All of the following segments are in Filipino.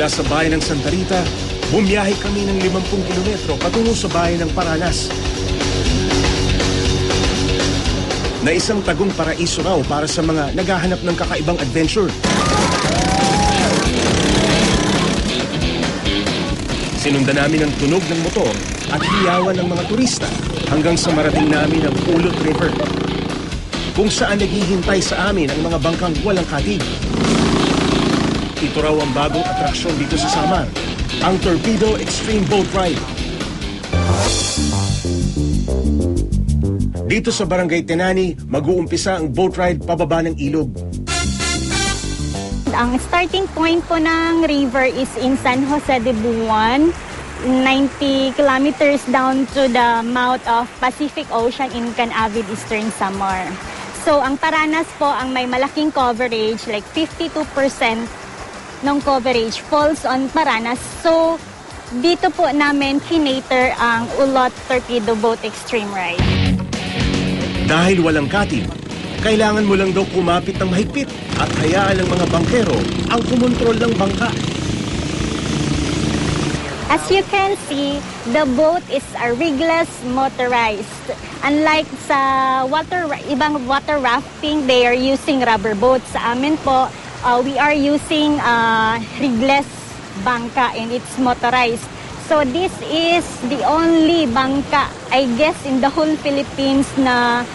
Mula sa bayan ng Santa Rita, bumiyahe kami ng 50 kilometro patungo sa bayan ng Paranas. Na isang tagong paraiso raw para sa mga naghahanap ng kakaibang adventure. Sinundan namin ang tunog ng motor at hiyawan ng mga turista hanggang sa marating namin ang Ulot River, kung saan naghihintay sa amin ang mga bangkang walang katig. Ito raw ang bagong atraksyon dito sa Samar, ang Torpedo Extreme Boat Ride. Dito sa Barangay Tenani, mag-uumpisa ang boat ride pababa ng ilog. Ang starting point po ng river is in San Jose de Buuan, 90 kilometers down to the mouth of Pacific Ocean in Canavid, Eastern Samar. So ang Paranas po ang may malaking coverage, like 52% ng coverage falls on Paranas. So dito po namin kinater ang Ulot Torpedo Boat Extreme Ride. Dahil walang katig, kailangan mo lang daw kumapit ng mahigpit at hayaan ng mga bangkero ang kumontrol ng bangka. As you can see, the boat is a rigless motorized. Unlike sa ibang water rafting, they are using rubber boats. Sa amin po, we are using rigless bangka and it's motorized. So this is the only bangka, I guess, in the whole Philippines na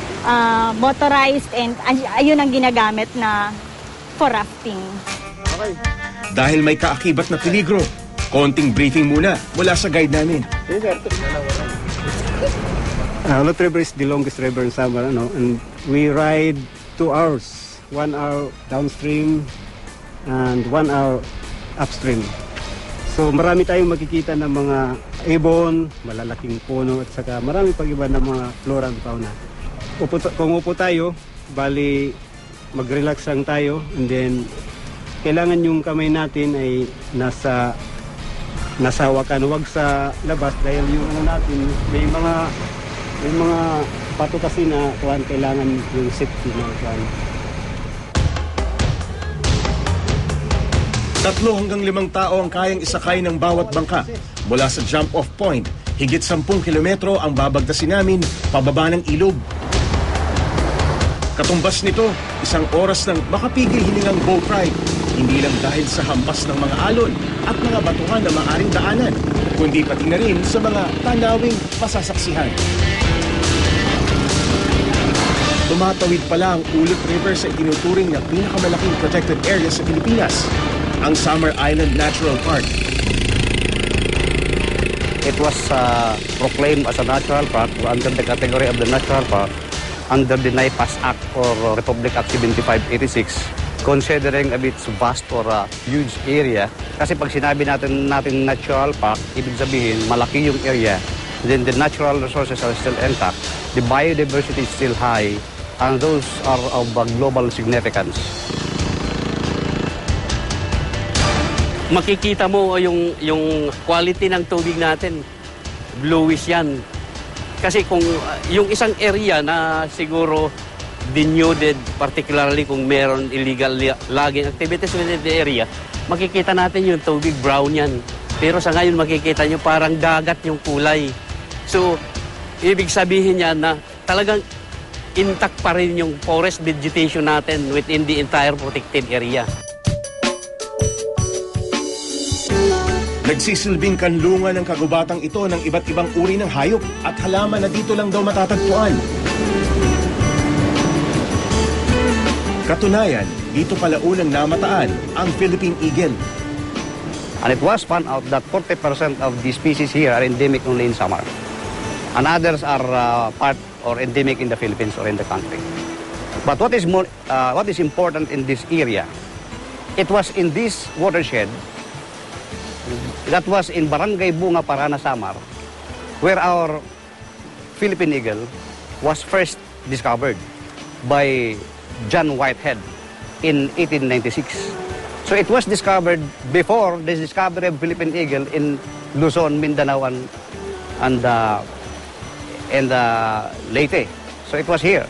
motorized and ayun ang ginagamit na for rafting. Okay. Dahil may kaakibat na peligro, konting briefing muna mula sa guide namin. Ulot River is the longest river in Samar, and we ride 2 hours. 1 hour downstream and 1 hour upstream. So marami tayong makikita ng mga ibon, malalaking puno at saka marami pang iba ng mga flora at fauna. Kung upo tayo, bali mag-relax lang tayo, and then kailangan yung kamay natin ay nasa hawakan, huwag sa labas dahil yung natin may mga pato kasi na kailangan yung safety na kuwan. 3 hanggang 5 tao ang kayang isakay ng bawat bangka. Mula sa jump-off point, higit 10 kilometro ang babagdasin namin pababa ng ilog. Katumbas nito, 1 oras ng makapigil hiningang boat ride. Hindi lang dahil sa hampas ng mga alon at mga batuhan na maaring daanan, kundi pati na rin sa mga tanawing masasaksihan. Tumatawid pala ang Ulot River sa itinuturing na pinakamalaking protected area sa Pilipinas, ang Samar Island Natural Park. It was proclaimed as a natural park under the category of the natural park under the NIPAS Act or Republic Act 7586, considering of its vast or huge area. Kasi pag sinabi natin natural park, ibig sabihin malaki yung area, then the natural resources are still intact, the biodiversity is still high, and those are of global significance. Makikita mo yung quality ng tubig natin, bluish yan. Kasi kung yung isang area na siguro denuded, particularly kung meron illegal logging activities within the area, makikita natin yung tubig brown yan. Pero sa ngayon makikita nyo parang dagat yung kulay. So, ibig sabihin yan na talagang intact pa rin yung forest vegetation natin within the entire protected area. Nagsisilbing kanlungan ng kagubatang ito ng iba't ibang uri ng hayop at halaman na dito lang daw matatagpuan. Katunayan, dito pala unang namataan ang Philippine Eagle. And it was found out that 40% of the species here are endemic only in Samar. And others are part or endemic in the Philippines or in the country. But what is important in this area, it was in this watershed that was in Barangay Bunga, Paranas, Samar, where our Philippine eagle was first discovered by John Whitehead in 1896. So it was discovered before the discovery of Philippine eagle in Luzon, Mindanao, and Leyte. So it was here.